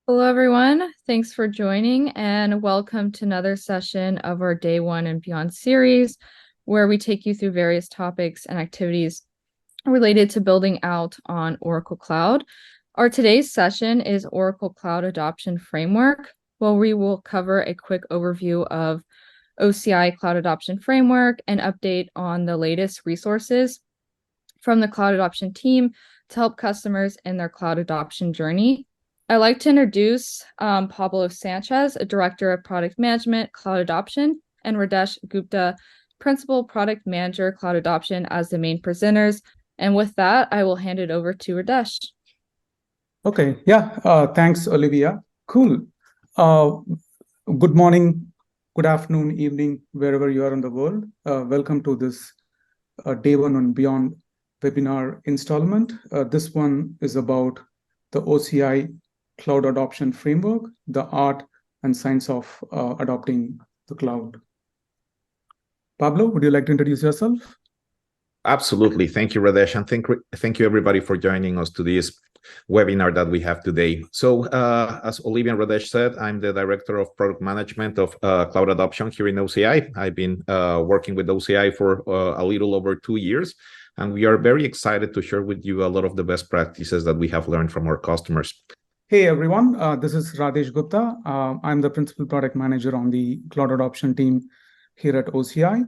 Hello, everyone. Thanks for joining, and welcome to another session of our Day One and Beyond series, where we take you through various topics and activities related to building out on Oracle Cloud. Our today's session is Oracle Cloud Adoption Framework, where we will cover a quick overview of OCI Cloud Adoption Framework and update on the latest resources from the cloud adoption team to help customers in their cloud adoption journey. I'd like to introduce Pablo Sanchez, a Director of Product Management, Cloud Adoption, and Radesh Gupta, Principal Product Manager, Cloud Adoption, as the main presenters. And with that, I will hand it over to Radesh. Okay, yeah, thanks, Olivia. Cool. Good morning, good afternoon, evening, wherever you are in the world. Welcome to this Day One and Beyond webinar installment. This one is about the OCI Cloud Adoption Framework, the art and science of adopting the cloud. Pablo, would you like to introduce yourself? Absolutely. Thank you, Radesh. And thank you, everybody, for joining us to this webinar that we have today. So as Olivia and Radesh said, I'm the Director of Product Management of Cloud Adoption here in OCI. I've been working with OCI for a little over 2 years, and we are very excited to share with you a lot of the best practices that we have learned from our customers. Hey, everyone. This is Radesh Gupta. I'm the Principal Product Manager on the Cloud Adoption team here at OCI.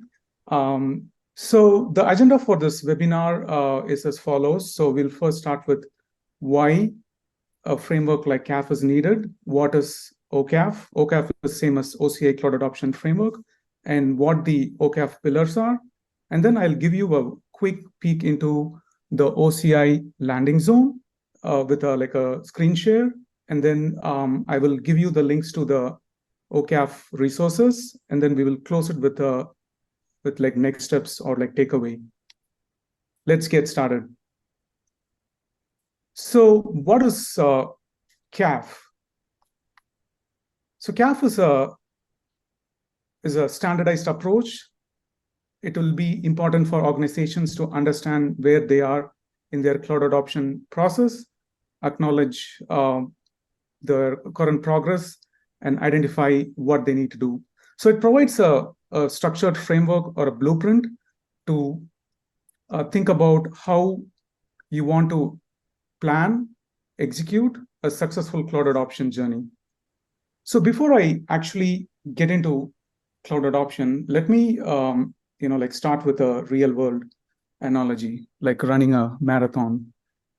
So the agenda for this webinar is as follows. So we'll first start with why a framework like CAF is needed. What is OCAF? OCAF is the same as OCI Cloud Adoption Framework, and what the OCAF pillars are. And then I'll give you a quick peek into the OCI landing zone with a screen share. And then I will give you the links to the OCAF resources, and then we will close it with like next steps or like takeaway. Let's get started. So what is CAF? So CAF is a standardized approach. It will be important for organizations to understand where they are in their cloud adoption process, acknowledge their current progress, and identify what they need to do. So it provides a structured framework or a blueprint to think about how you want to plan, execute a successful cloud adoption journey. So before I actually get into cloud adoption, let me start with a real world analogy, like running a marathon.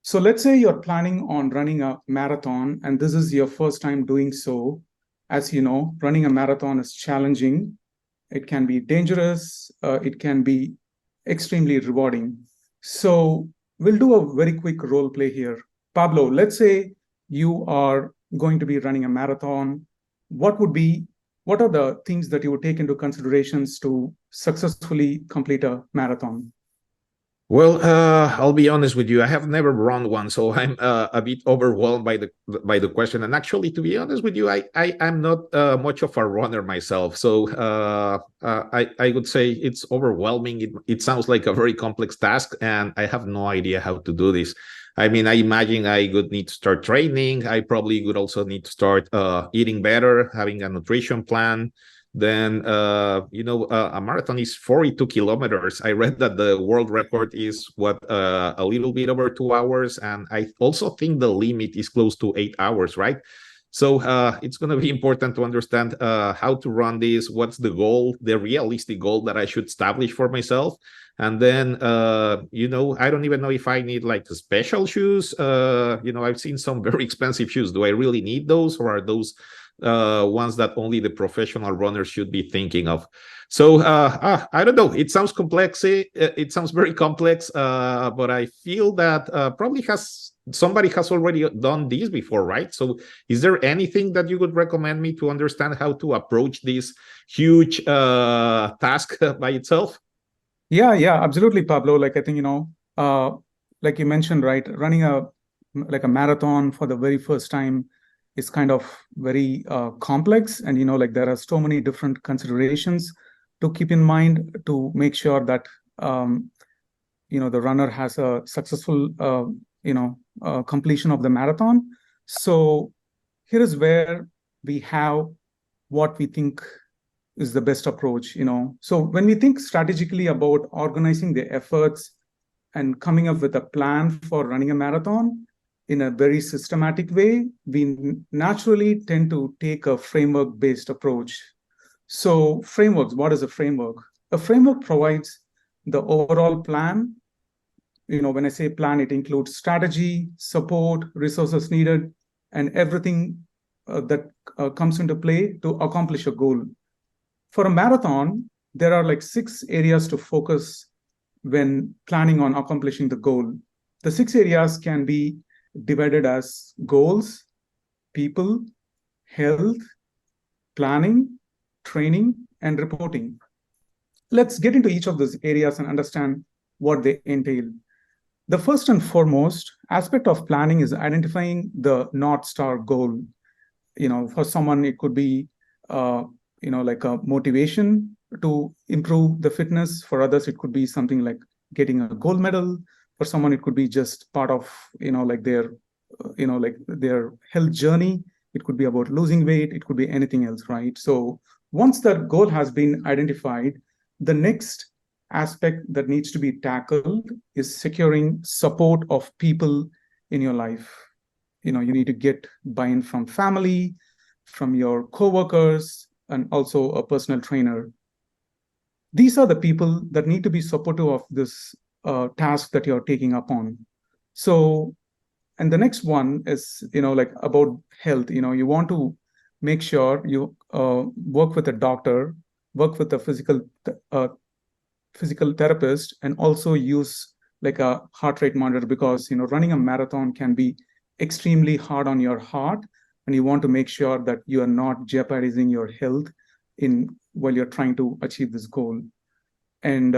So let's say you're planning on running a marathon, and this is your first time doing so. As you know, running a marathon is challenging. It can be dangerous. It can be extremely rewarding. So we'll do a very quick role play here. Pablo, let's say you are going to be running a marathon. What are the things that you would take into considerations to successfully complete a marathon? Well, I'll be honest with you. I have never run one, so I'm a bit overwhelmed by the question. And actually, to be honest with you, I'm not much of a runner myself. So I would say it's overwhelming. It sounds like a very complex task, and I have no idea how to do this. I mean, I imagine I would need to start training. I probably would also need to start eating better, having a nutrition plan. Then, a marathon is 42 kilometers. I read that the world record is a little bit over 2 hours. And I also think the limit is close to 8 hours, right? So it's going to be important to understand how to run this. What's the goal, the realistic goal that I should establish for myself? And then, I don't even know if I need like the special shoes. I've seen some very expensive shoes. Do I really need those, or are those ones that only the professional runners should be thinking of? So I don't know. It sounds complex. It sounds very complex, but I feel that probably somebody has already done this before, right? So is there anything that you would recommend me to understand how to approach this huge task by itself? Yeah, absolutely, Pablo. Like I think, like you mentioned, right, running a marathon for the very first time is kind of very complex. And, there are so many different considerations to keep in mind to make sure that, the runner has a successful, completion of the marathon. So here is where we have what we think is the best approach, So when we think strategically about organizing the efforts and coming up with a plan for running a marathon in a very systematic way, we naturally tend to take a framework-based approach. So frameworks, what is a framework? A framework provides the overall plan. When I say plan, it includes strategy, support, resources needed, and everything that comes into play to accomplish a goal. For a marathon, there are like 6 areas to focus when planning on accomplishing the goal. The 6 areas can be divided as goals, people, health, planning, training, and reporting. Let's get into each of those areas and understand what they entail. The first and foremost aspect of planning is identifying the North Star goal. For someone, it could be, like a motivation to improve the fitness. For others, it could be something like getting a gold medal. For someone, it could be just part of, like their health journey. It could be about losing weight. It could be anything else, right? So once that goal has been identified, the next aspect that needs to be tackled is securing support of people in your life. You need to get buy-in from family, from your coworkers, and also a personal trainer. These are the people that need to be supportive of this task that you're taking up on. So, and the next one is, like about health. You want to make sure you work with a doctor, work with a physical therapist, and also use like a heart rate monitor, because running a marathon can be extremely hard on your heart, and you want to make sure that you are not jeopardizing your health while you're trying to achieve this goal. And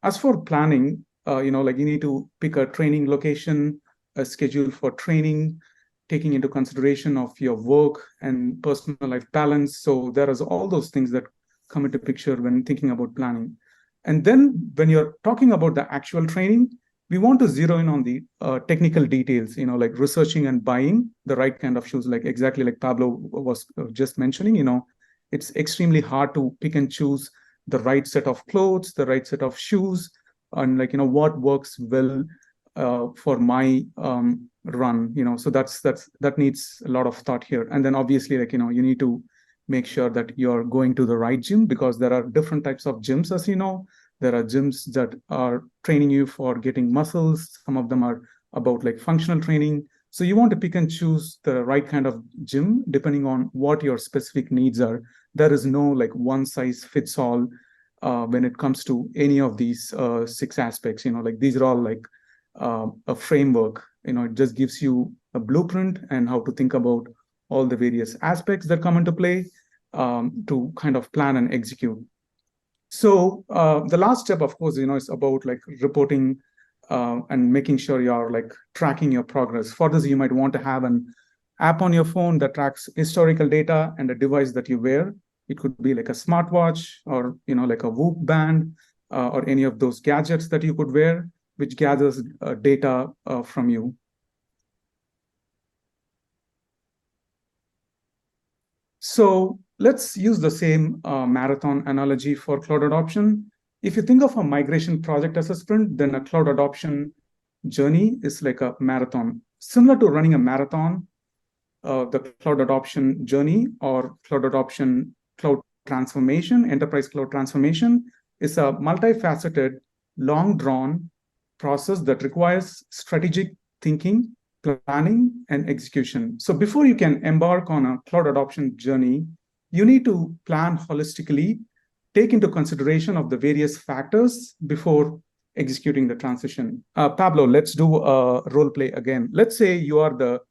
as for planning, like you need to pick a training location, a schedule for training, taking into consideration of your work and personal life balance. So there is all those things that come into picture when thinking about planning. And then when you're talking about the actual training, we want to zero in on the technical details, like researching and buying the right kind of shoes, like exactly like Pablo was just mentioning. It's extremely hard to pick and choose the right set of clothes, the right set of shoes, and like, what works well for my run, so that needs a lot of thought here. And then obviously, like, you need to make sure that you're going to the right gym, because there are different types of gyms, as you know. There are gyms that are training you for getting muscles. Some of them are about like functional training. So you want to pick and choose the right kind of gym depending on what your specific needs are. There is no like one size fits all when it comes to any of these 6 aspects. Like these are all like a framework. It just gives you a blueprint and how to think about all the various aspects that come into play to kind of plan and execute. So the last step, of course, is about like reporting and making sure you're like tracking your progress. For this, you might want to have an app on your phone that tracks historical data, and a device that you wear. It could be like a smartwatch, or like a Whoop band, or any of those gadgets that you could wear, which gathers data from you. So let's use the same marathon analogy for cloud adoption. If you think of a migration project as a sprint, then a cloud adoption journey is like a marathon. Similar to running a marathon, the cloud adoption journey, or cloud adoption cloud transformation, enterprise cloud transformation, is a multifaceted, long-drawn process that requires strategic thinking, planning, and execution. So before you can embark on a cloud adoption journey, you need to plan holistically, take into consideration of the various factors before executing the transition. Pablo, let's do a role play again. Let's say you are the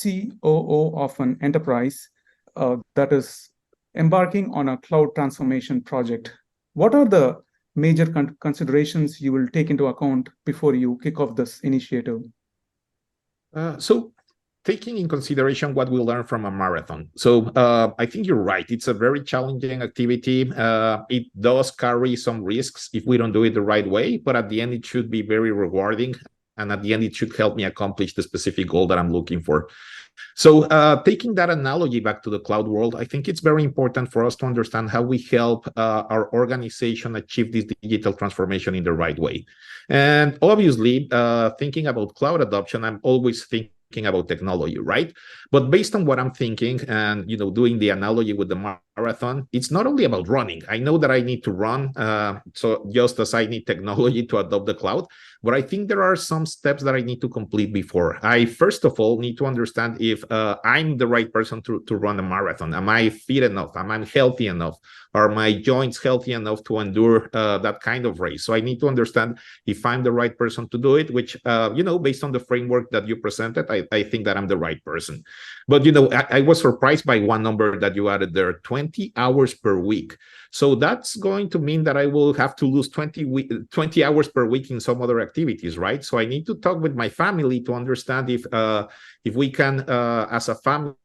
COO of an enterprise that is embarking on a cloud transformation project. What are the major considerations you will take into account before you kick off this initiative? So taking in consideration what we learned from a marathon. So I think you're right. It's a very challenging activity. It does carry some risks if we don't do it the right way, but at the end, it should be very rewarding and at the end, it should help me accomplish the specific goal that I'm looking for. So taking that analogy back to the cloud world, I think it's very important for us to understand how we help our organization achieve this digital transformation in the right way. And obviously, thinking about cloud adoption, I'm always thinking about technology, right? But based on what I'm thinking and doing the analogy with the marathon, it's not only about running. I know that I need to run, so just as I need technology to adopt the cloud, but I think there are some steps that I need to complete before. I first of all need to understand if I'm the right person to run a marathon. Am I fit enough? Am I healthy enough? Are my joints healthy enough to endure that kind of race? So I need to understand if I'm the right person to do it, which, based on the framework that you presented, I think that I'm the right person. But, I was surprised by one number that you added there, 20 hours per week. So that's going to mean that I will have to lose 20 hours per week in some other activities, right? So I need to talk with my family to understand if we can, as a family,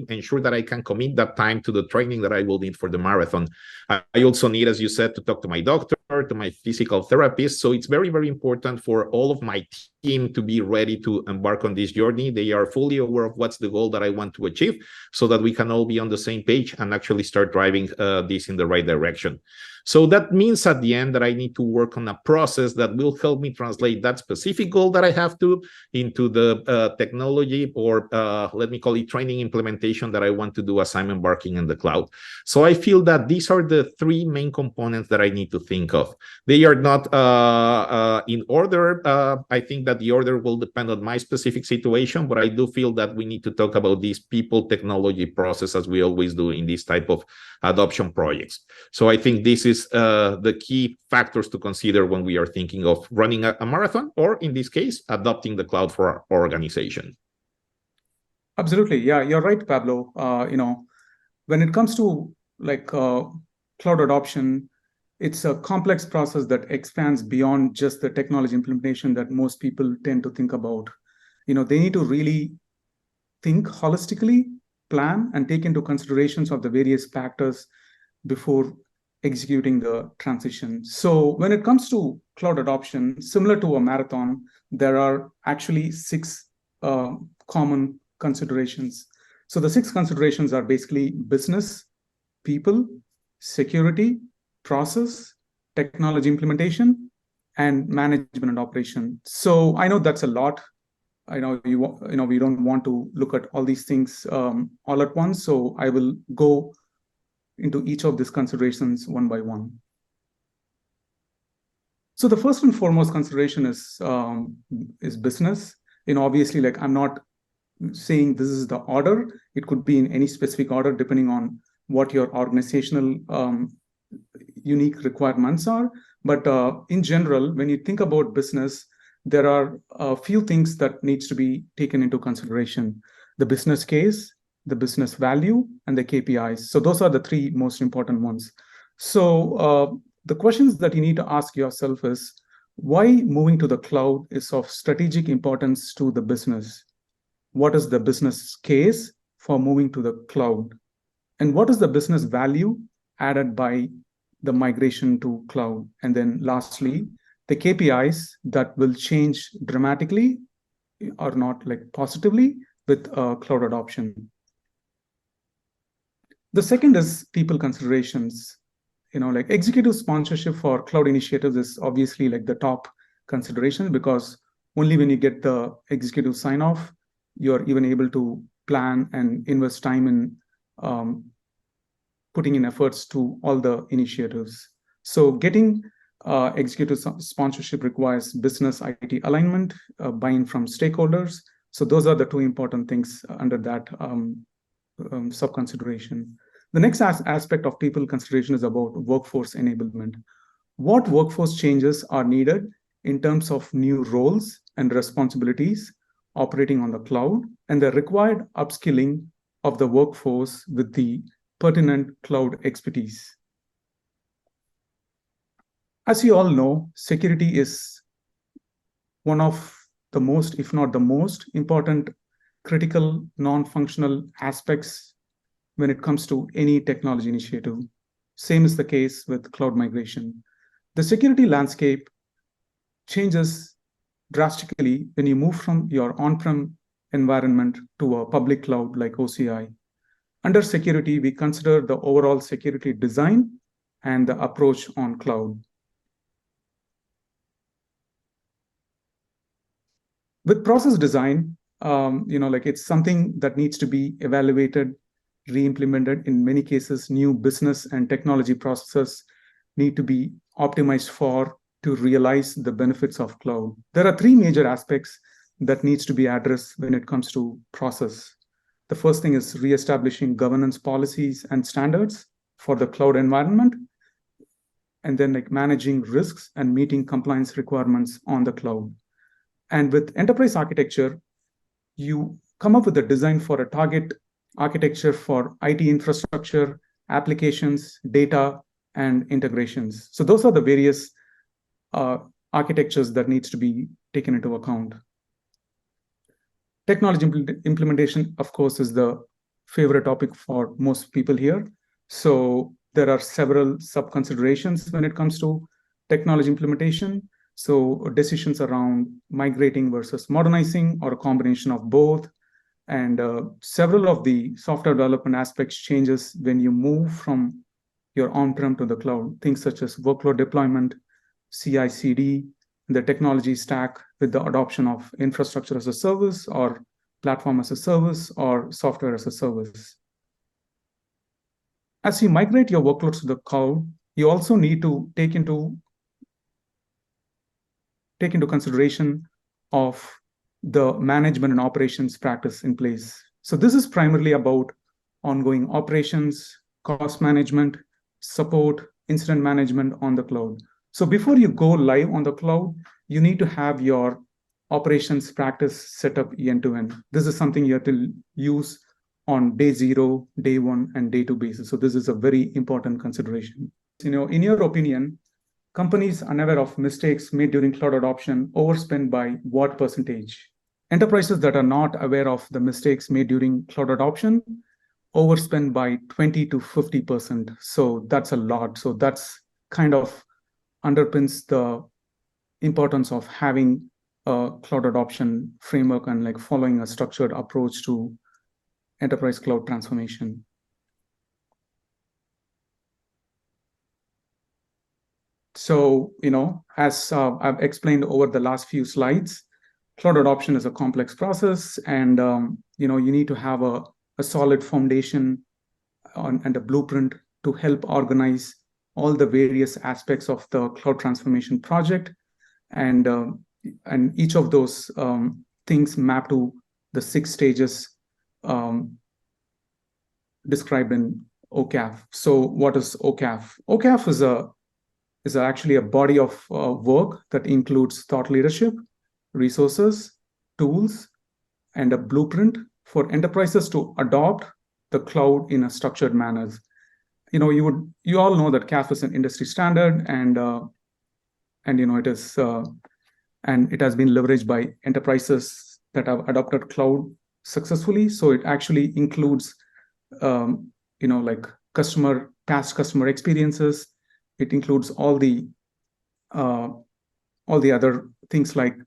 ensure that I can commit that time to the training that I will need for the marathon. I also need, as you said, to talk to my doctor, to my physical therapist. So it's very, very important for all of my team to be ready to embark on this journey. They are fully aware of what's the goal that I want to achieve so that we can all be on the same page and actually start driving this in the right direction. So that means at the end that I need to work on a process that will help me translate that specific goal that I have into the technology or let me call it training implementation that I want to do as I'm embarking in the cloud. So I feel that these are the three main components that I need to think of. They are not in order. I think that the order will depend on my specific situation, but I do feel that we need to talk about these people, technology, process as we always do in this type of adoption projects. So I think this is the key factors to consider when we are thinking of running a marathon, or in this case, adopting the cloud for our organization. Absolutely. Yeah, you're right, Pablo. When it comes to cloud adoption, it's a complex process that expands beyond just the technology implementation that most people tend to think about. They need to really think holistically, plan, and take into considerations of the various factors before executing the transition. So when it comes to cloud adoption, similar to a marathon, there are actually 6 common considerations. So the 6 considerations are basically business, people, security, process, technology implementation, and management and operation. So I know that's a lot. I know we don't want to look at all these things all at once. So I will go into each of these considerations one by one. So the first and foremost consideration is business. Obviously, I'm not saying this is the order. It could be in any specific order depending on what your organizational unique requirements are. But in general, when you think about business, there are a few things that needs to be taken into consideration: the business case, the business value, and the KPIs. So those are the 3 most important ones. So the questions that you need to ask yourself is, why moving to the cloud is of strategic importance to the business? What is the business case for moving to the cloud? And what is the business value added by the migration to cloud? And then lastly, the KPIs that will change dramatically or not, positively, with cloud adoption. The second is people considerations. Executive sponsorship for cloud initiatives is obviously the top consideration, because only when you get the executive sign-off, you're even able to plan and invest time in putting in efforts to all the initiatives. So getting executive sponsorship requires business IT alignment, buy-in from stakeholders. So those are the 2 important things under that sub-consideration. The next aspect of people consideration is about workforce enablement. What workforce changes are needed in terms of new roles and responsibilities operating on the cloud, and the required upskilling of the workforce with the pertinent cloud expertise. As you all know, security is one of the most, if not the most important, critical non-functional aspects when it comes to any technology initiative. Same is the case with cloud migration. The security landscape changes drastically when you move from your on-prem environment to a public cloud like OCI. Under security, we consider the overall security design and the approach on cloud. With process design, it's something that needs to be evaluated, re-implemented. In many cases, new business and technology processes need to be optimized to realize the benefits of cloud. There are three major aspects that needs to be addressed when it comes to process. The first thing is reestablishing governance policies and standards for the cloud environment, and then managing risks and meeting compliance requirements on the cloud. And with enterprise architecture, you come up with a design for a target architecture for IT infrastructure, applications, data, and integrations. So those are the various architectures that needs to be taken into account. Technology implementation, of course, is the favorite topic for most people here. So there are several sub-considerations when it comes to technology implementation. So decisions around migrating versus modernizing, or a combination of both. And several of the software development aspects changes when you move from your on-prem to the cloud. Things such as workload deployment, CI/CD, the technology stack with the adoption of infrastructure as a service, or platform as a service, or software as a service. As you migrate your workloads to the cloud, you also need to take into consideration of the management and operations practice in place. So this is primarily about ongoing operations, cost management, support, incident management on the cloud. So before you go live on the cloud, you need to have your operations practice set up end-to-end. This is something you have to use on day 0, day 1, and day 2 basis. So this is a very important consideration. In your opinion, companies unaware of mistakes made during cloud adoption overspend by what percentage? Enterprises that are not aware of the mistakes made during cloud adoption overspend by 20 to 50%. So that's a lot. So that's kind of underpins the importance of having a cloud adoption framework and following a structured approach to enterprise cloud transformation. So, as I've explained over the last few slides, cloud adoption is a complex process, and you need to have a solid foundation and a blueprint to help organize all the various aspects of the cloud transformation project, and each of those things map to the 6 stages described in OCAF. So, what is OCAF? OCAF is actually a body of work that includes thought leadership, resources, tools, and a blueprint for enterprises to adopt the cloud in a structured manner. You all know that CAF is an industry standard, and it is and it has been leveraged by enterprises that have adopted cloud successfully. So it actually includes past customer experiences. It includes all the other things like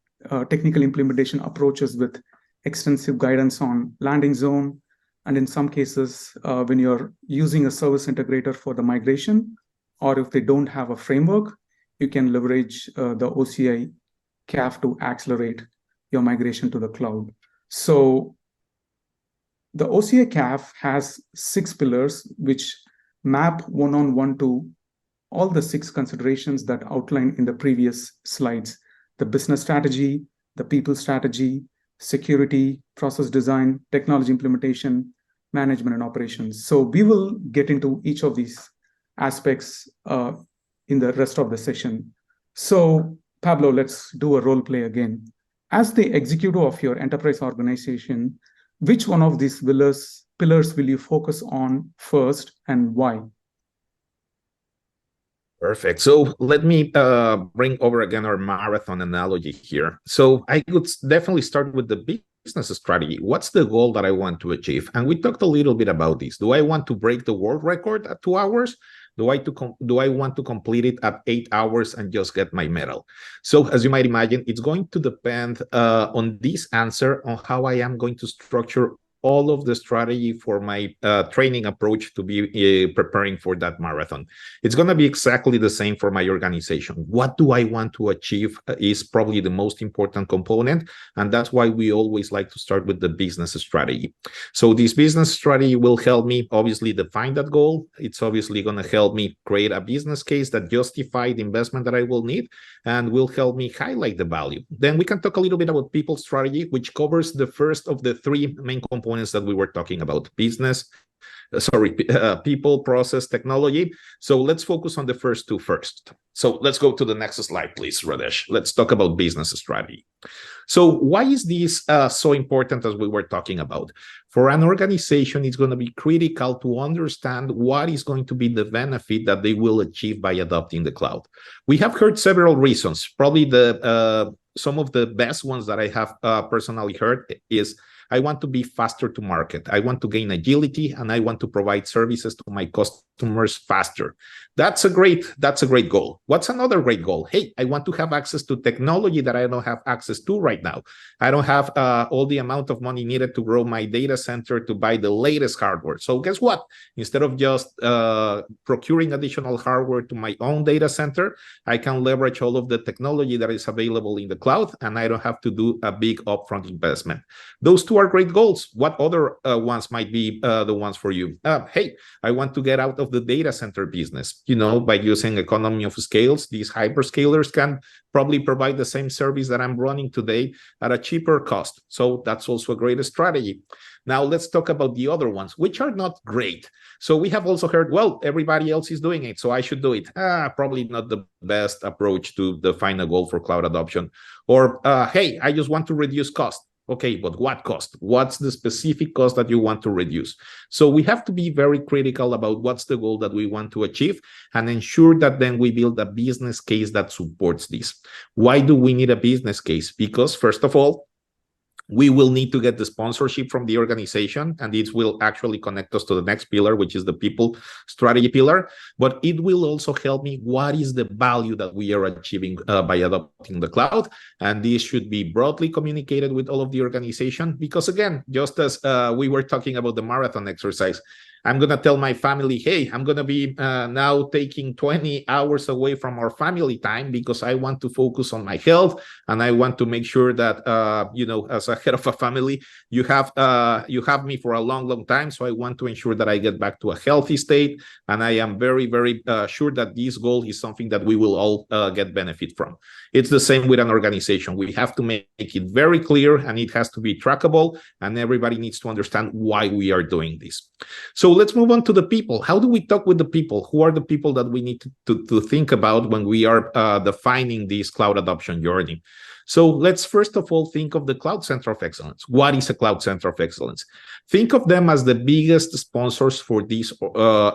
technical implementation approaches with extensive guidance on landing zone. And in some cases, when you're using a service integrator for the migration, or if they don't have a framework, you can leverage the OCI CAF to accelerate your migration to the cloud. So the OCI CAF has 6 pillars, which map one-on-one to all the 6 considerations that outlined in the previous slides: the business strategy, the people strategy, security, process design, technology implementation, management, and operations. So we will get into each of these aspects in the rest of the session. So Pablo, let's do a role play again. As the executive of your enterprise organization, which one of these pillars will you focus on first, and why? Perfect. So let me bring over again our marathon analogy here. So I would definitely start with the business strategy. What's the goal that I want to achieve? And we talked a little bit about this. Do I want to break the world record at 2 hours? Do I want to complete it at 8 hours and just get my medal? So as you might imagine, it's going to depend on this answer on how I am going to structure all of the strategy for my training approach to be preparing for that marathon. It's going to be exactly the same for my organization. What do I want to achieve is probably the most important component, and that's why we always like to start with the business strategy. So this business strategy will help me obviously define that goal. It's obviously going to help me create a business case that justifies the investment that I will need, and will help me highlight the value. Then we can talk a little bit about people strategy, which covers the first of the three main components that we were talking about: people, process, technology. So let's focus on the first two first. So let's go to the next slide, please, Radesh. Let's talk about business strategy. So why is this so important, as we were talking about? For an organization, it's going to be critical to understand what is going to be the benefit that they will achieve by adopting the cloud. We have heard several reasons. Probably some of the best ones that I have personally heard is, I want to be faster to market. I want to gain agility, and I want to provide services to my customers faster. That's a great goal. What's another great goal? Hey, I want to have access to technology that I don't have access to right now. I don't have all the amount of money needed to grow my data center to buy the latest hardware. So guess what? Instead of just procuring additional hardware to my own data center, I can leverage all of the technology that is available in the cloud, and I don't have to do a big upfront investment. Those two are great goals. What other ones might be the ones for you? Hey, I want to get out of the data center business. By using economy of scales, these hyperscalers can probably provide the same service that I'm running today at a cheaper cost. So that's also a great strategy. Now let's talk about the other ones, which are not great. So we have also heard, well, everybody else is doing it, so I should do it. Probably not the best approach to define a goal for cloud adoption. Or, hey, I just want to reduce cost. Okay, but what cost? What's the specific cost that you want to reduce? So we have to be very critical about what's the goal that we want to achieve, and ensure that then we build a business case that supports this. Why do we need a business case? Because first of all, we will need to get the sponsorship from the organization, and this will actually connect us to the next pillar, which is the people strategy pillar. But it will also help me, what is the value that we are achieving by adopting the cloud? And this should be broadly communicated with all of the organization, because again, just as we were talking about the marathon exercise, I'm going to tell my family, hey, I'm going to be now taking 20 hours away from our family time because I want to focus on my health, and I want to make sure that, as a head of a family, you have me for a long, long time. So I want to ensure that I get back to a healthy state. And I am very, very sure that this goal is something that we will all get benefit from. It's the same with an organization. We have to make it very clear, and it has to be trackable, and everybody needs to understand why we are doing this. So let's move on to the people. How do we talk with the people? Who are the people that we need to think about when we are defining this cloud adoption journey? So let's first of all think of the Cloud Center of Excellence. What is a Cloud Center of Excellence? Think of them as the biggest sponsors for this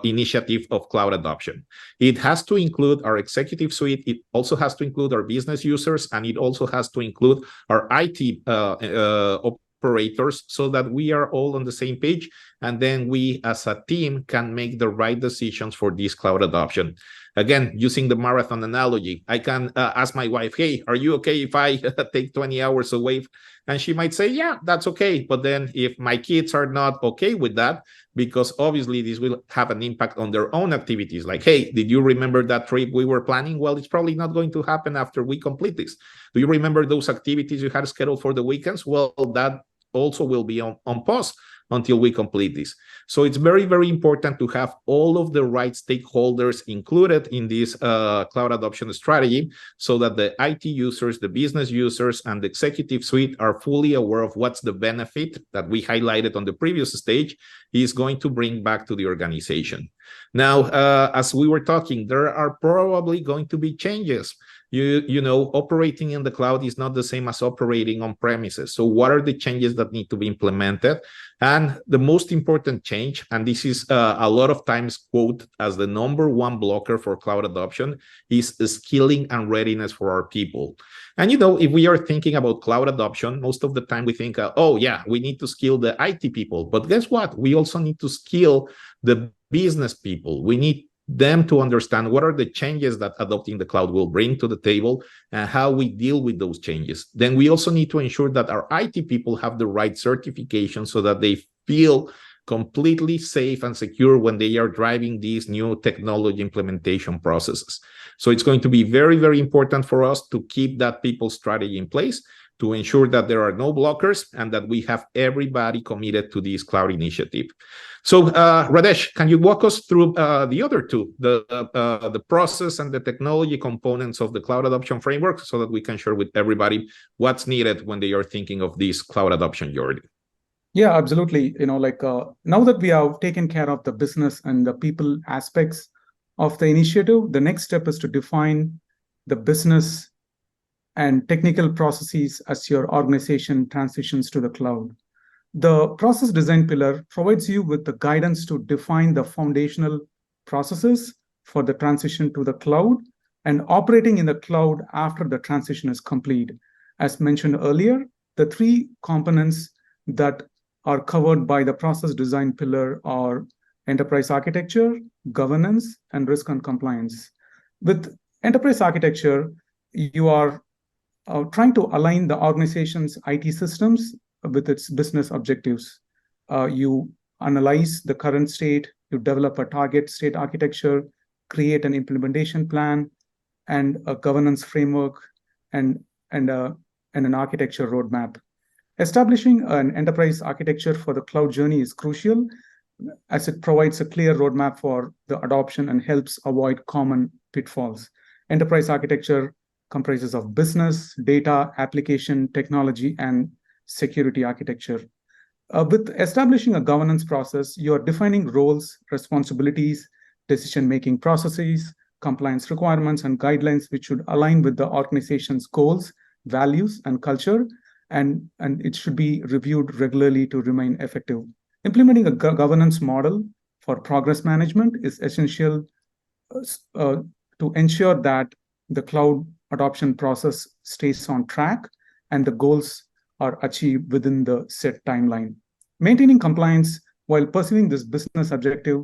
initiative of cloud adoption. It has to include our executive suite. It also has to include our business users, and it also has to include our IT operators, so that we are all on the same page, and then we as a team can make the right decisions for this cloud adoption. Again, using the marathon analogy, I can ask my wife, hey, are you okay if I take 20 hours away? And she might say, yeah, that's okay. But then if my kids are not okay with that, because obviously this will have an impact on their own activities, like, hey, did you remember that trip we were planning? Well, it's probably not going to happen after we complete this. Do you remember those activities you had scheduled for the weekends? Well, that also will be on pause until we complete this. So it's very, very important to have all of the right stakeholders included in this cloud adoption strategy, so that the IT users, the business users, and the executive suite are fully aware of what's the benefit that we highlighted on the previous stage is going to bring back to the organization. Now, as we were talking, there are probably going to be changes. Operating in the cloud is not the same as operating on premises. So what are the changes that need to be implemented? And the most important change, and this is a lot of times quoted as the #1 blocker for cloud adoption, is skilling and readiness for our people. And, if we are thinking about cloud adoption, most of the time we think, oh, yeah, we need to skill the IT people. But guess what? We also need to skill the business people. We need them to understand what are the changes that adopting the cloud will bring to the table and how we deal with those changes. Then we also need to ensure that our IT people have the right certification so that they feel completely safe and secure when they are driving these new technology implementation processes. So it's going to be very, very important for us to keep that people strategy in place to ensure that there are no blockers and that we have everybody committed to this cloud initiative. So Radesh, can you walk us through the other two, the process and the technology components of the cloud adoption framework so that we can share with everybody what's needed when they are thinking of this cloud adoption journey? Yeah, absolutely. Now that we have taken care of the business and the people aspects of the initiative, the next step is to define the business and technical processes as your organization transitions to the cloud. The process design pillar provides you with the guidance to define the foundational processes for the transition to the cloud and operating in the cloud after the transition is complete. As mentioned earlier, the three components that are covered by the process design pillar are enterprise architecture, governance, and risk and compliance. With enterprise architecture, you are trying to align the organization's IT systems with its business objectives. You analyze the current state, you develop a target state architecture, create an implementation plan, and a governance framework, and an architecture roadmap. Establishing an enterprise architecture for the cloud journey is crucial as it provides a clear roadmap for the adoption and helps avoid common pitfalls. Enterprise architecture comprises of business, data, application, technology, and security architecture. With establishing a governance process, you are defining roles, responsibilities, decision-making processes, compliance requirements, and guidelines which should align with the organization's goals, values, and culture, and it should be reviewed regularly to remain effective. Implementing a governance model for progress management is essential to ensure that the cloud adoption process stays on track and the goals are achieved within the set timeline. Maintaining compliance while pursuing this business objective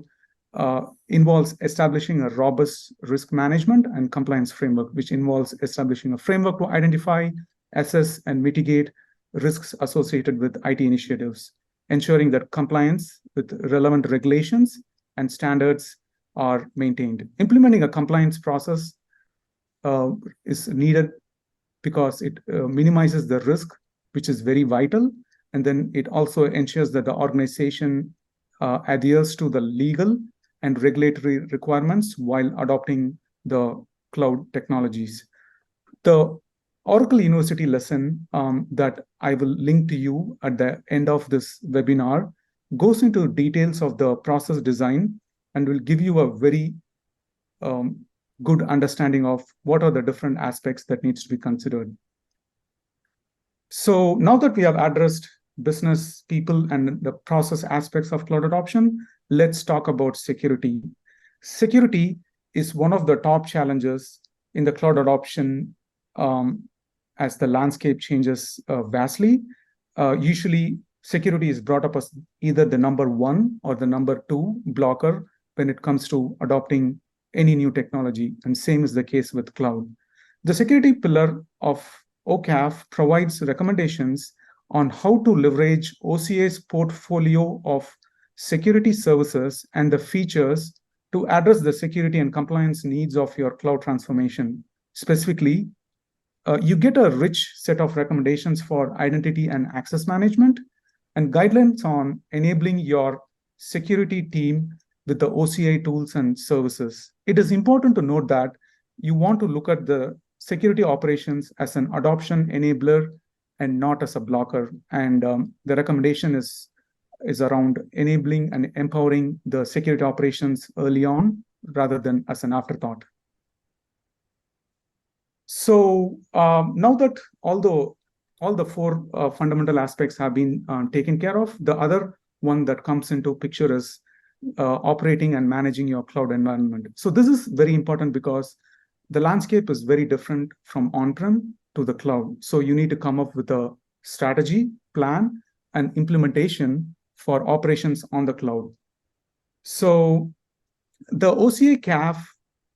involves establishing a robust risk management and compliance framework, which involves establishing a framework to identify, assess, and mitigate risks associated with IT initiatives, ensuring that compliance with relevant regulations and standards are maintained. Implementing a compliance process is needed because it minimizes the risk, which is very vital. And then it also ensures that the organization adheres to the legal and regulatory requirements while adopting the cloud technologies. The Oracle University lesson that I will link to you at the end of this webinar goes into details of the process design and will give you a very good understanding of what are the different aspects that needs to be considered. So now that we have addressed business, people, and the process aspects of cloud adoption, let's talk about security. Security is one of the top challenges in the cloud adoption as the landscape changes vastly. Usually, security is brought up as either the number one or the number two blocker when it comes to adopting any new technology, and same is the case with cloud. The security pillar of OCAF provides recommendations on how to leverage OCI's portfolio of security services and the features to address the security and compliance needs of your cloud transformation. Specifically, you get a rich set of recommendations for identity and access management and guidelines on enabling your security team with the OCI tools and services. It is important to note that you want to look at the security operations as an adoption enabler and not as a blocker. And the recommendation is around enabling and empowering the security operations early on rather than as an afterthought. So now that all the four fundamental aspects have been taken care of, the other one that comes into picture is operating and managing your cloud environment. So this is very important because the landscape is very different from on-prem to the cloud. So you need to come up with a strategy, plan, and implementation for operations on the cloud. So the OCI CAF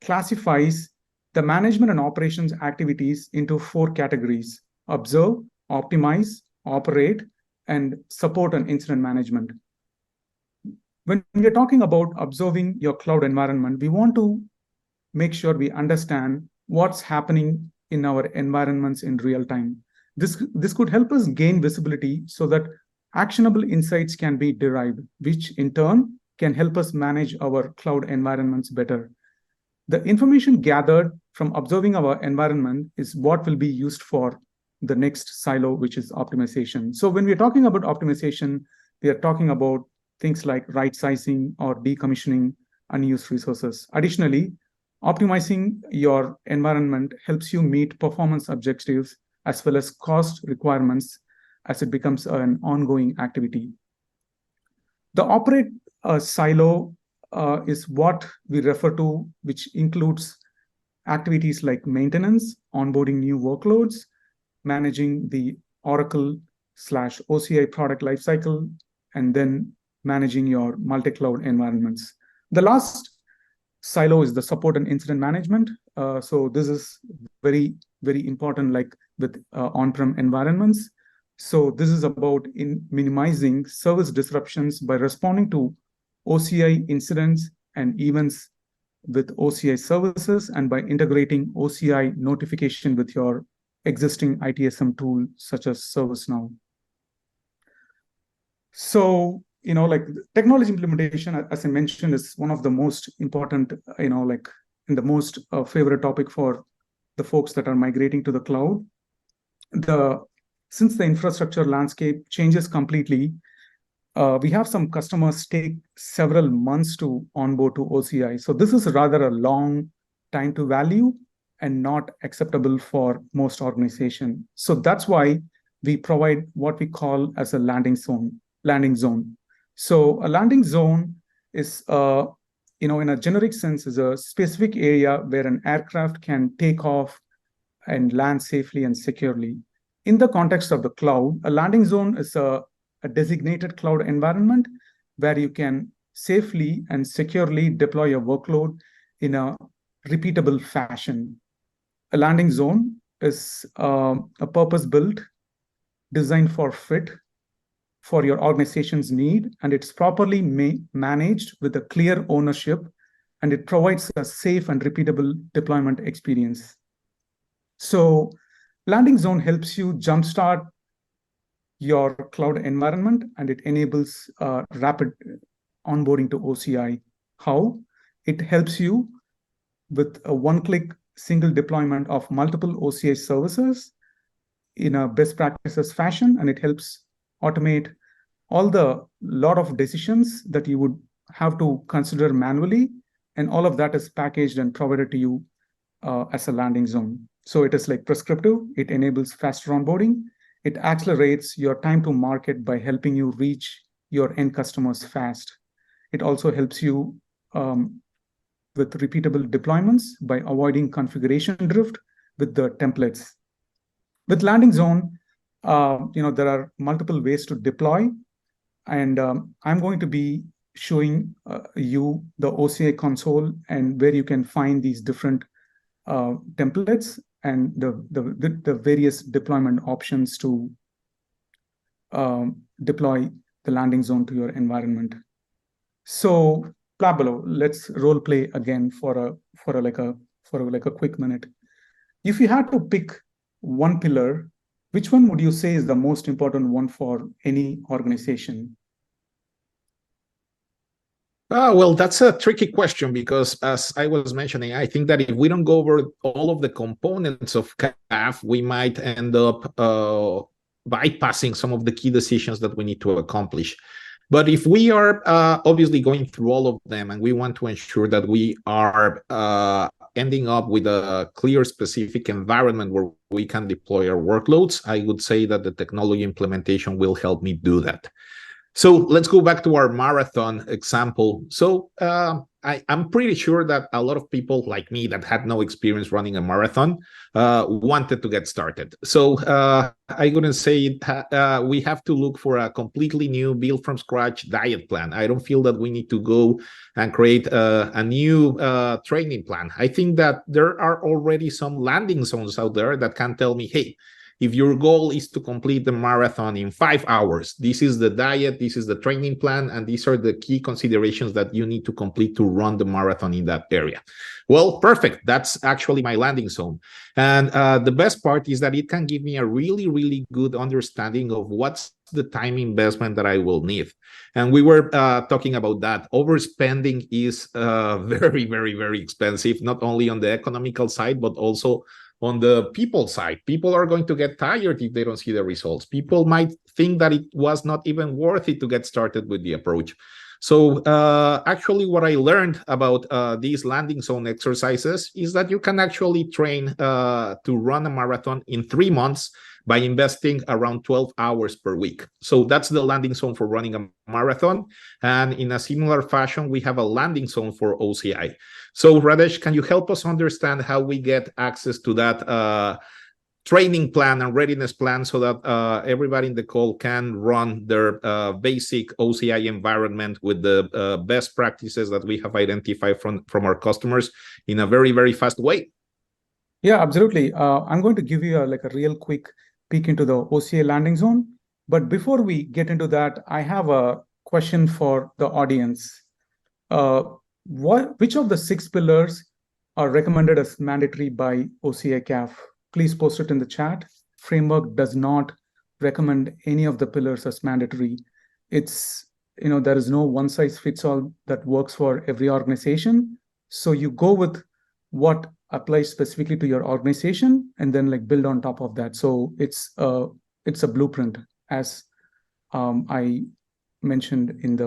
classifies the management and operations activities into 4 categories: observe, optimize, operate, and support and incident management. When we're talking about observing your cloud environment, we want to make sure we understand what's happening in our environments in real time. This could help us gain visibility so that actionable insights can be derived, which in turn can help us manage our cloud environments better. The information gathered from observing our environment is what will be used for the next silo, which is optimization. So when we're talking about optimization, we are talking about things like right sizing or decommissioning unused resources. Additionally, optimizing your environment helps you meet performance objectives as well as cost requirements as it becomes an ongoing activity. The operate silo is what we refer to, which includes activities like maintenance, onboarding new workloads, managing the Oracle/OCI product lifecycle, and then managing your multi-cloud environments. The last silo is the support and incident management. So this is very, very important, like with on-prem environments. So this is about minimizing service disruptions by responding to OCI incidents and events with OCI services, and by integrating OCI notification with your existing ITSM tool, such as ServiceNow. So, like technology implementation, as I mentioned, is one of the most important, and the most favorite topic for the folks that are migrating to the cloud. Since the infrastructure landscape changes completely, we have some customers take several months to onboard to OCI. So this is rather a long time to value and not acceptable for most organizations. So that's why we provide what we call as a landing zone. So a landing zone is, in a generic sense, is a specific area where an aircraft can take off and land safely and securely. In the context of the cloud, a landing zone is a designated cloud environment where you can safely and securely deploy your workload in a repeatable fashion. A landing zone is a purpose-built, designed for fit for your organization's need, and it's properly managed with a clear ownership, and it provides a safe and repeatable deployment experience. So landing zone helps you jumpstart your cloud environment, and it enables rapid onboarding to OCI. How? It helps you with a one-click single deployment of multiple OCI services in a best practices fashion, and it helps automate all the lot of decisions that you would have to consider manually, and all of that is packaged and provided to you as a landing zone. So it is like prescriptive, it enables faster onboarding, it accelerates your time to market by helping you reach your end customers fast. It also helps you with repeatable deployments by avoiding configuration drift with the templates. With landing zone, there are multiple ways to deploy, and I'm going to be showing you the OCI console and where you can find these different templates and the various deployment options to deploy the landing zone to your environment. So Pablo, let's role play again for a quick minute. If you had to pick one pillar, which one would you say is the most important one for any organization? Well, that's a tricky question because, as I was mentioning, I think that if we don't go over all of the components of CAF, we might end up bypassing some of the key decisions that we need to accomplish. But if we are obviously going through all of them and we want to ensure that we are ending up with a clear, specific environment where we can deploy our workloads, I would say that the technology implementation will help me do that. So let's go back to our marathon example. So I'm pretty sure that a lot of people like me that had no experience running a marathon wanted to get started. So I wouldn't say we have to look for a completely new build from scratch diet plan. I don't feel that we need to go and create a new training plan. I think that there are already some landing zones out there that can tell me, hey, if your goal is to complete the marathon in 5 hours, this is the diet, this is the training plan, and these are the key considerations that you need to complete to run the marathon in that area. Well, perfect. That's actually my landing zone. And the best part is that it can give me a really, really good understanding of what's the time investment that I will need. And we were talking about that. Overspending is very, very, very expensive, not only on the economical side, but also on the people side. People are going to get tired if they don't see the results. People might think that it was not even worth it to get started with the approach. So actually what I learned about these landing zone exercises is that you can actually train to run a marathon in 3 months by investing around 12 hours per week. So that's the landing zone for running a marathon. And in a similar fashion, we have a landing zone for OCI. So Radesh, can you help us understand how we get access to that training plan and readiness plan so that everybody in the call can run their basic OCI environment with the best practices that we have identified from our customers in a very, very fast way? Yeah, absolutely. I'm going to give you a real quick peek into the OCI landing zone. But before we get into that, I have a question for the audience. Which of the 6 pillars are recommended as mandatory by OCI CAF? Please post it in the chat. Framework does not recommend any of the pillars as mandatory. It's, there is no one size fits all that works for every organization. So you go with what applies specifically to your organization and then build on top of that. So it's a blueprint, as I mentioned in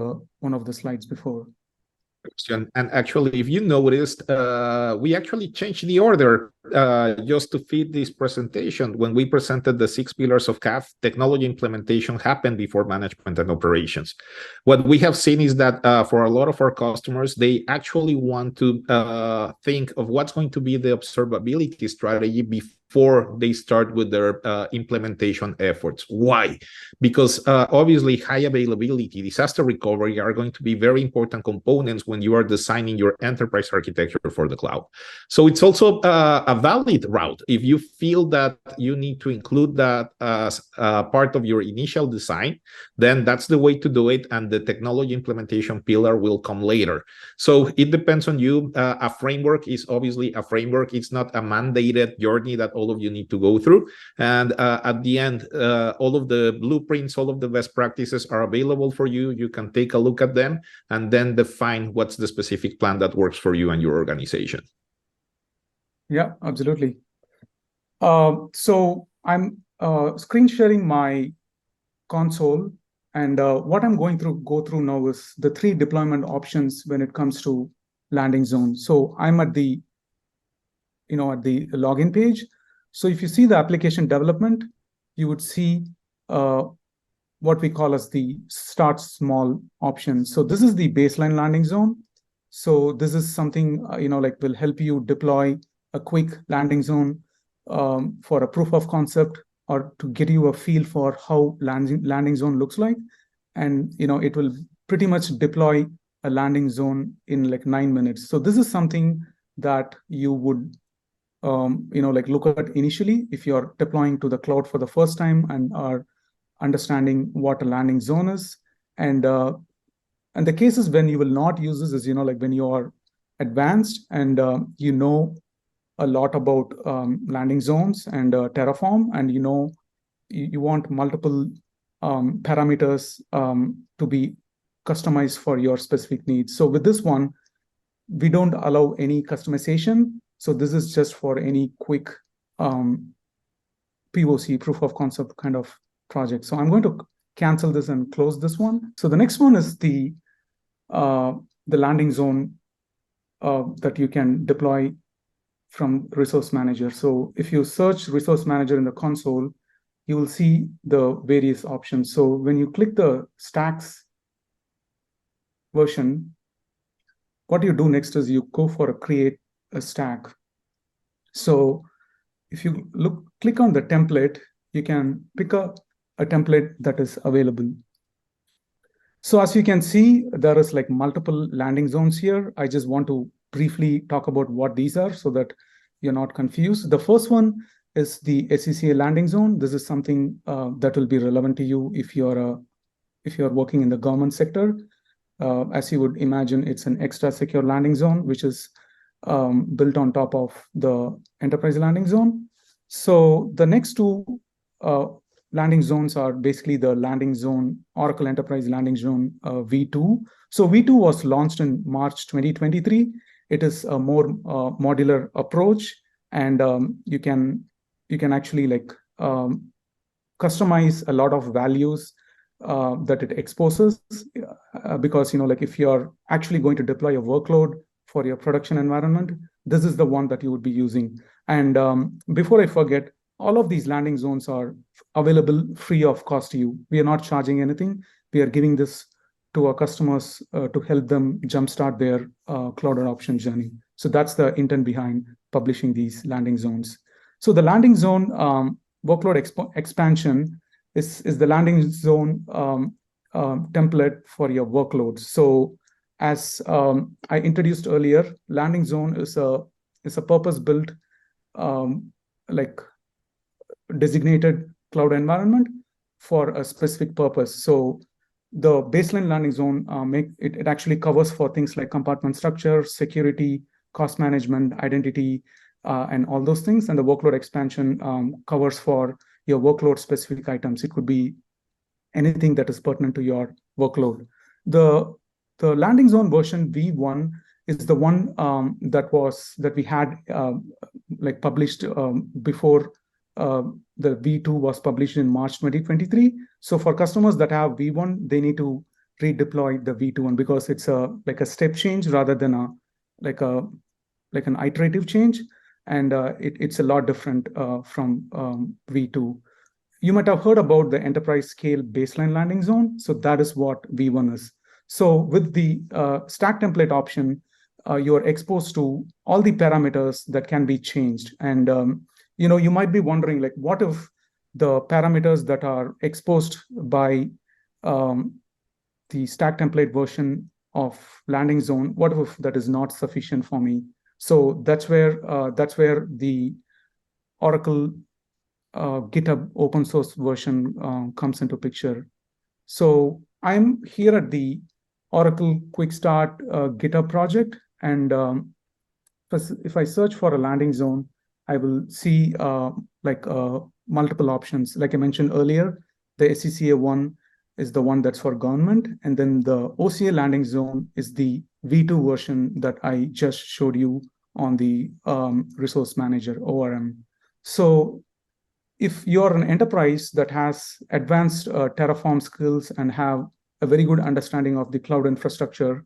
one of the slides before. And actually, if you noticed, we actually changed the order just to fit this presentation. When we presented the 6 pillars of CAF, technology implementation happened before management and operations. What we have seen is that for a lot of our customers, they actually want to think of what's going to be the observability strategy before they start with their implementation efforts. Why? Because obviously high availability, disaster recovery are going to be very important components when you are designing your enterprise architecture for the cloud. So it's also a valid route. If you feel that you need to include that as part of your initial design, then that's the way to do it, and the technology implementation pillar will come later. So it depends on you. A framework is obviously a framework. It's not a mandated journey that all of you need to go through. And at the end, all of the blueprints, all of the best practices are available for you. You can take a look at them and then define what's the specific plan that works for you and your organization. Yeah, absolutely. So I'm screen sharing my console, and what I'm going to go through now is the 3 deployment options when it comes to landing zone. So I'm at the login page. So if you see the application development, you would see what we call as the start small option. So this is the baseline landing zone. So this is something will help you deploy a quick landing zone for a proof of concept, or to get you a feel for how landing zone looks like. And it will pretty much deploy a landing zone in 9 minutes. So this is something that you would look at initially if you're deploying to the cloud for the first time and are understanding what a landing zone is. And the cases when you will not use this is when you are advanced and a lot about landing zones and Terraform, and you want multiple parameters to be customized for your specific needs. So with this one, we don't allow any customization. So this is just for any quick POC, proof of concept kind of project. So I'm going to cancel this and close this one. So the next one is the landing zone that you can deploy from Resource Manager. So if you search Resource Manager in the console, you will see the various options. So when you click the Stacks version, what you do next is you go for create a stack. So if you click on the template, you can pick a template that is available. So as you can see, there is like multiple landing zones here. I just want to briefly talk about what these are so that you're not confused. The first one is the SCCA landing zone. This is something that will be relevant to you if you're working in the government sector. As you would imagine, it's an extra secure landing zone, which is built on top of the enterprise landing zone. So the next two landing zones are basically the landing zone, Oracle Enterprise Landing Zone V2. So V2 was launched in March 2023. It is a more modular approach, and you can actually like customize a lot of values that it exposes, because like if you're actually going to deploy a workload for your production environment, this is the one that you would be using. And before I forget, all of these landing zones are available free of cost to you. We are not charging anything. We are giving this to our customers to help them jumpstart their cloud adoption journey. So that's the intent behind publishing these landing zones. So the landing zone workload expansion is the landing zone template for your workloads. So as I introduced earlier, landing zone is a purpose-built like designated cloud environment for a specific purpose. So the baseline landing zone it actually covers for things like compartment structure, security, cost management, identity, and all those things. And the workload expansion covers for your workload specific items. It could be anything that is pertinent to your workload. The landing zone version V1 is the one that we had like published before the V2 was published in March 2023. So for customers that have V1, they need to redeploy the V2 one because it's like a step change rather than an iterative change, and it's a lot different from V2. You might have heard about the enterprise scale baseline landing zone. So that is what V1 is. So with the stack template option, you're exposed to all the parameters that can be changed. And you might be wondering, like, what if the parameters that are exposed by the stack template version of landing zone, what if that is not sufficient for me? So that's where the Oracle GitHub open source version comes into picture. So I'm here at the Oracle Quick Start GitHub project, and if I search for a landing zone, I will see multiple options. Like I mentioned earlier, the SCCA one is the one that's for government, and then the OCI landing zone is the V2 version that I just showed you on the Resource Manager, ORM. So if you're an enterprise that has advanced Terraform skills and have a very good understanding of the cloud infrastructure,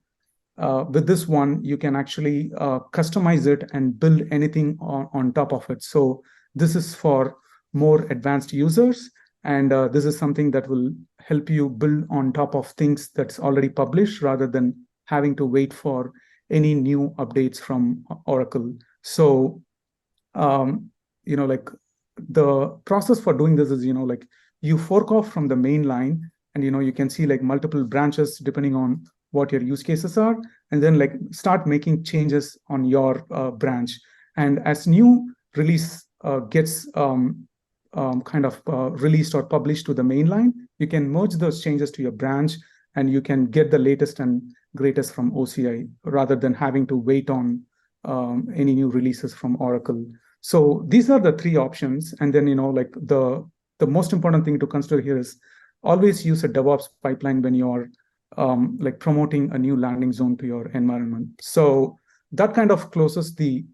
with this one, you can actually customize it and build anything on top of it. So this is for more advanced users, and this is something that will help you build on top of things that's already published rather than having to wait for any new updates from Oracle. So, like the process for doing this is, like you fork off from the main line, and, you can see like multiple branches depending on what your use cases are, and then like start making changes on your branch. And as new release gets released or published to the main line, you can merge those changes to your branch, and you can get the latest and greatest from OCI rather than having to wait on any new releases from Oracle. So these are the three options. And then, like the most important thing to consider here is always use a DevOps pipeline when you're like promoting a new landing zone to your environment. So that kind of closes the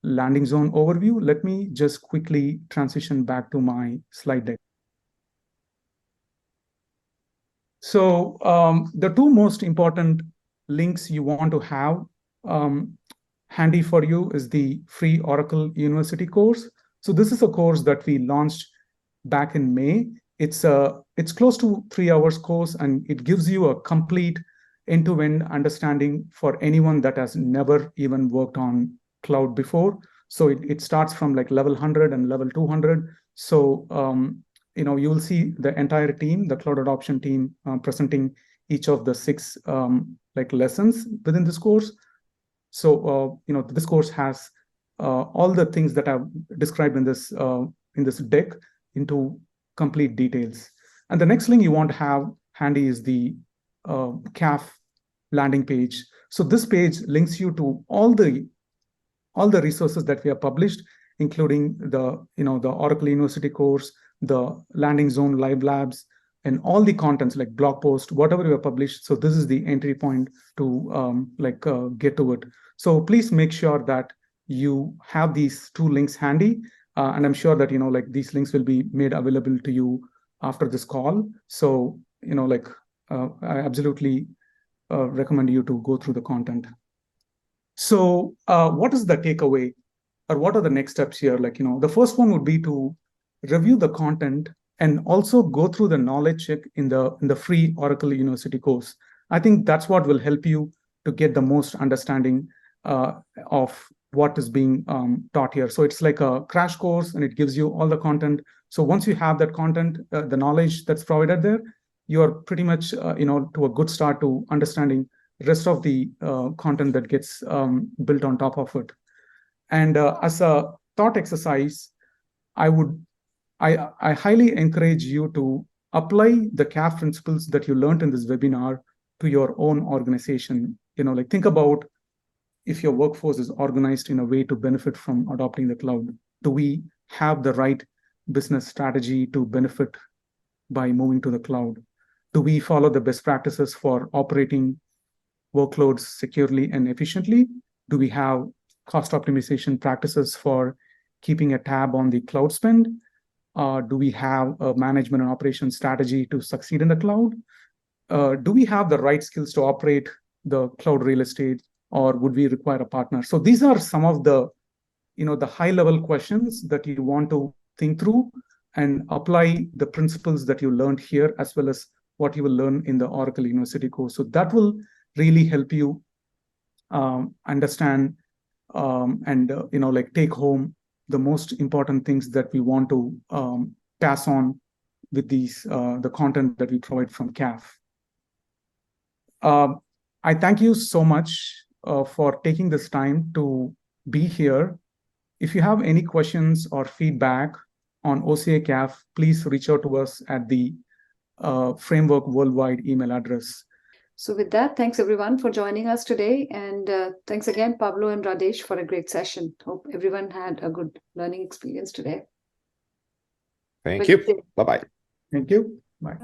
landing zone overview. Let me just quickly transition back to my slide deck. So the two most important links you want to have handy for you is the free Oracle University course. So this is a course that we launched back in May. It's close to 3 hours course, and it gives you a complete end-to-end understanding for anyone that has never even worked on cloud before. So it starts from like level 100 and level 200. So, you will see the entire team, the cloud adoption team, presenting each of the 6 lessons within this course. So, this course has all the things that I've described in this deck into complete details. And the next link you want to have handy is the CAF landing page. So this page links you to all the resources that we have published, including the Oracle University course, the Landing Zone Live Labs, and all the contents like blog post, whatever we have published. So this is the entry point to get to it. So please make sure that you have these 2 links handy, and I'm sure that these links will be made available to you after this call. So I absolutely recommend you to go through the content. So what is the takeaway, or what are the next steps here? The first one would be to review the content and also go through the knowledge check in the free Oracle University course. I think that's what will help you to get the most understanding of what is being taught here. So it's like a crash course, and it gives you all the content. So once you have that content, the knowledge that's provided there, you're pretty much to a good start to understanding the rest of the content that gets built on top of it. And as a thought exercise, I highly encourage you to apply the CAF principles that you learned in this webinar to your own organization. Think about if your workforce is organized in a way to benefit from adopting the cloud. Do we have the right business strategy to benefit by moving to the cloud? Do we follow the best practices for operating workloads securely and efficiently? Do we have cost optimization practices for keeping a tab on the cloud spend? Do we have a management and operations strategy to succeed in the cloud? Do we have the right skills to operate the cloud real estate, or would we require a partner? So these are some of the high-level questions that you want to think through and apply the principles that you learned here, as well as what you will learn in the Oracle University course. So that will really help you understand and take home the most important things that we want to pass on with the content that we provide from CAF. I thank you so much for taking this time to be here. If you have any questions or feedback on OCI CAF, please reach out to us at the Framework Worldwide email address. So with that, thanks everyone for joining us today. And thanks again, Pablo and Radesh, for a great session. Hope everyone had a good learning experience today. Thank you. Bye-bye. Thank you. Bye.